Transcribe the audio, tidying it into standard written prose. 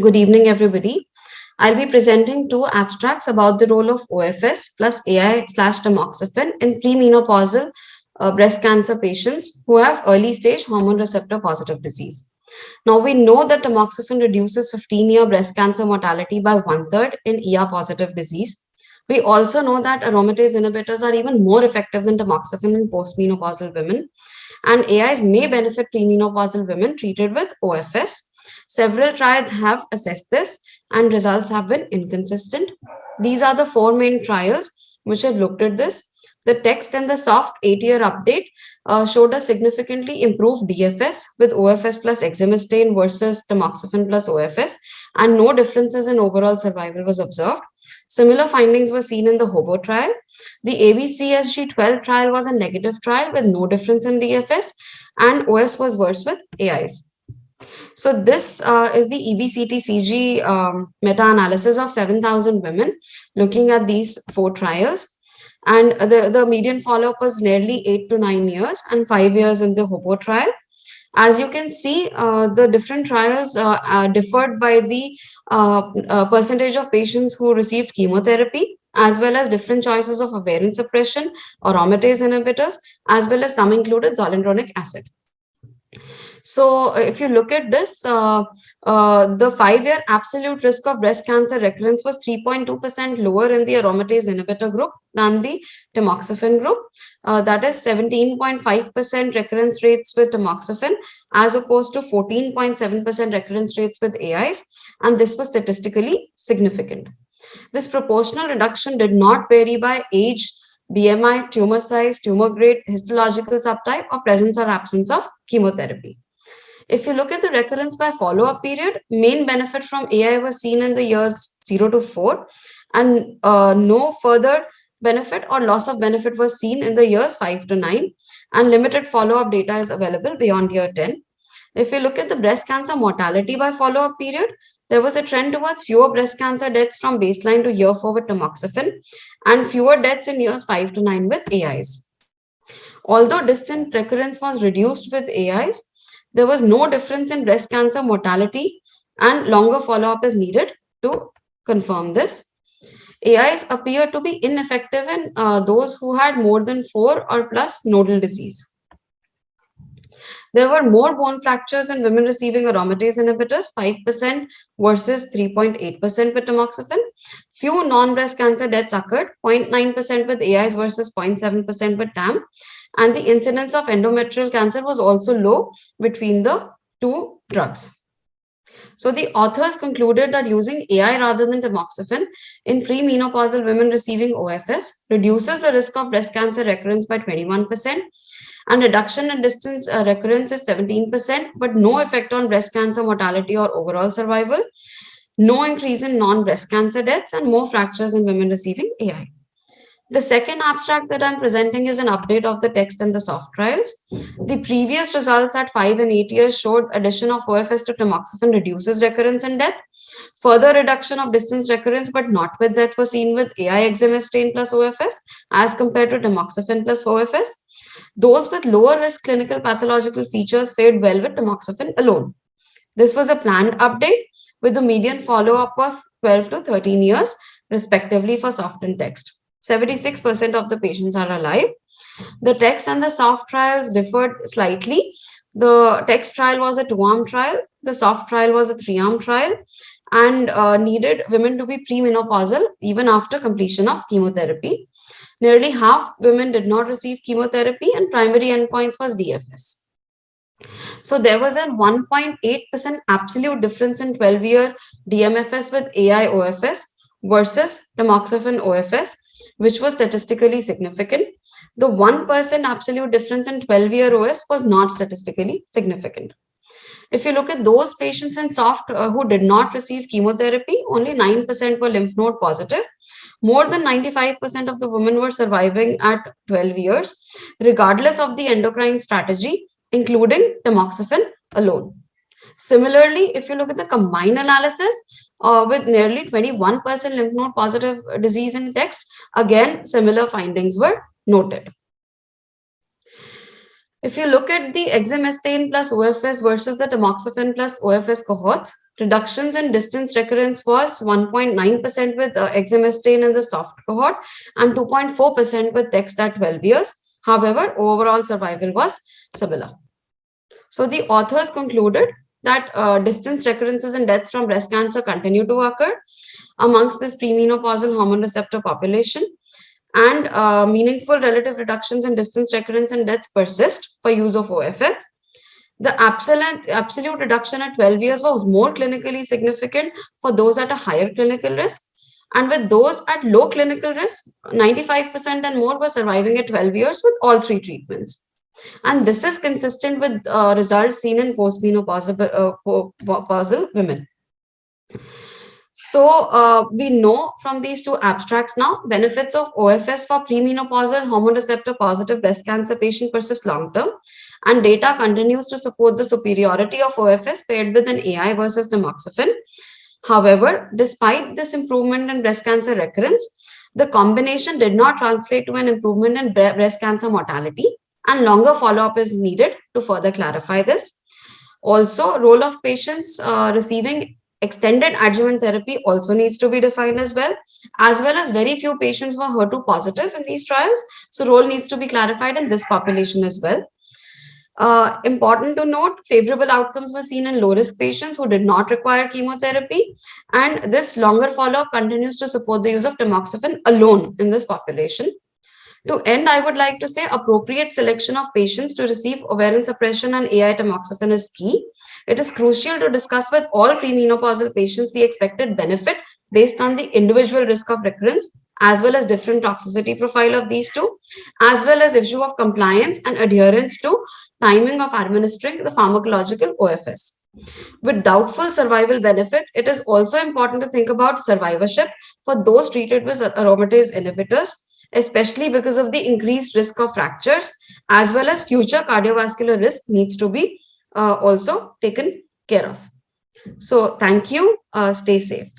Good evening, everybody. I'll be presenting two abstracts about the role of OFS plus AI slash tamoxifen in premenopausal breast cancer patients who have early stage hormone receptor positive disease. Now, we know that tamoxifen reduces 15-year breast cancer mortality by one third in ER positive disease. We also know that aromatase inhibitors are even more effective than tamoxifen in postmenopausal women, and AIs may benefit premenopausal women treated with OFS. Several trials have assessed this, and results have been inconsistent. These are the four main trials which have looked at this. The text and the soft 8-year update showed a significantly improved DFS with OFS plus exemestane versus tamoxifen plus OFS, and no differences in overall survival was observed. Similar findings were seen in the HOBO trial. The ABCSG12 trial was a negative trial with no difference in DFS, and OS was worse with AIs. So this is the EBCTCG meta-analysis of 7,000 women looking at these four trials. And the median follow-up was nearly 8 to 9 years and 5 years in the HOPO trial. As you can see, the different trials differed by the percentage of patients who received chemotherapy, as well as different choices of ovarian suppression or aromatase inhibitors, as well as some included zoledronic acid. So if you look at this, the 5-year absolute risk of breast cancer recurrence was 3.2% lower in the aromatase inhibitor group than the tamoxifen group. That is 17.5% recurrence rates with tamoxifen as opposed to 14.7% recurrence rates with AIs, and this was statistically significant. This proportional reduction did not vary by age, BMI, tumor size, tumor grade, histological subtype, or presence or absence of chemotherapy. If you look at the recurrence by follow-up period, main benefit from AI was seen in the years 0 to 4, and no further benefit or loss of benefit was seen in the years 5 to 9, and limited follow-up data is available beyond year 10. If you look at the breast cancer mortality by follow-up period, there was a trend towards fewer breast cancer deaths from baseline to year 4 with tamoxifen, and fewer deaths in years 5 to 9 with AIs. Although distant recurrence was reduced with AIs, there was no difference in breast cancer mortality, and longer follow-up is needed to confirm this. AIs appear to be ineffective in those who had more than 4 or plus nodal disease. There were more bone fractures in women receiving aromatase inhibitors, 5% versus 3.8% with tamoxifen. Few non-breast cancer deaths occurred, 0.9% with AIs versus 0.7% with TAM. And the incidence of endometrial cancer was also low between the two drugs. So the authors concluded that using AI rather than tamoxifen in premenopausal women receiving OFS reduces the risk of breast cancer recurrence by 21%, and reduction in distance recurrence is 17%, but no effect on breast cancer mortality or overall survival, no increase in non-breast cancer deaths, and more fractures in women receiving AI. The second abstract that I'm presenting is an update of the text and the soft trials. The previous results at 5 and 8 years showed addition of OFS to tamoxifen reduces recurrence and death. Further reduction of distance recurrence, but not with that, was seen with AI exemestane plus OFS as compared to tamoxifen plus OFS. Those with lower risk clinical pathological features fared well with tamoxifen alone. This was a planned update with a median follow-up of 12 to 13 years, respectively, for soft and text. 76% of the patients are alive. The text and the soft trials differed slightly. The text trial was a 2-arm trial. The soft trial was a 3-arm trial, and needed women to be premenopausal even after completion of chemotherapy. Nearly half women did not receive chemotherapy, and primary endpoints was DFS. So there was a 1.8% absolute difference in 12-year DMFS with AI OFS versus tamoxifen OFS, which was statistically significant. The 1% absolute difference in 12-year OS was not statistically significant. If you look at those patients in soft who did not receive chemotherapy, only 9% were lymph node positive. More than 95% of the women were surviving at 12 years, regardless of the endocrine strategy, including tamoxifen alone. Similarly, if you look at the combined analysis with nearly 21% lymph node positive disease in text, again, similar findings were noted. If you look at the exemestane plus OFS versus the tamoxifen plus OFS cohorts, reductions in distance recurrence was 1.9% with exemestane in the soft cohort and 2.4% with text at 12 years. However, overall survival was similar. So the authors concluded that distance recurrences and deaths from breast cancer continue to occur amongst this premenopausal hormone receptor population, and meaningful relative reductions in distance recurrence and deaths persist for use of OFS. The absolute reduction at 12 years was more clinically significant for those at a higher clinical risk. And with those at low clinical risk, 95% and more were surviving at 12 years with all three treatments. And this is consistent with results seen in postmenopausal women. So we know from these two abstracts now, benefits of OFS for premenopausal hormone receptor positive breast cancer patient persist long term, and data continues to support the superiority of OFS paired with an AI versus tamoxifen. However, despite this improvement in breast cancer recurrence, the combination did not translate to an improvement in breast cancer mortality, and longer follow-up is needed to further clarify this. Also, role of patients receiving extended adjuvant therapy also needs to be defined as well as very few patients were HER2 positive in these trials. So role needs to be clarified in this population as well. Important to note, favorable outcomes were seen in low-risk patients who did not require chemotherapy, and this longer follow-up continues to support the use of tamoxifen alone in this population. To end, I would like to say appropriate selection of patients to receive ovarian suppression and AI tamoxifen is key. It is crucial to discuss with all premenopausal patients the expected benefit based on the individual risk of recurrence, as well as different toxicity profile of these two, as well as issue of compliance and adherence to timing of administering the pharmacological OFS. With doubtful survival benefit, it is also important to think about survivorship for those treated with aromatase inhibitors, especially because of the increased risk of fractures, as well as future cardiovascular risk needs to be also taken care of. So thank you. Stay safe.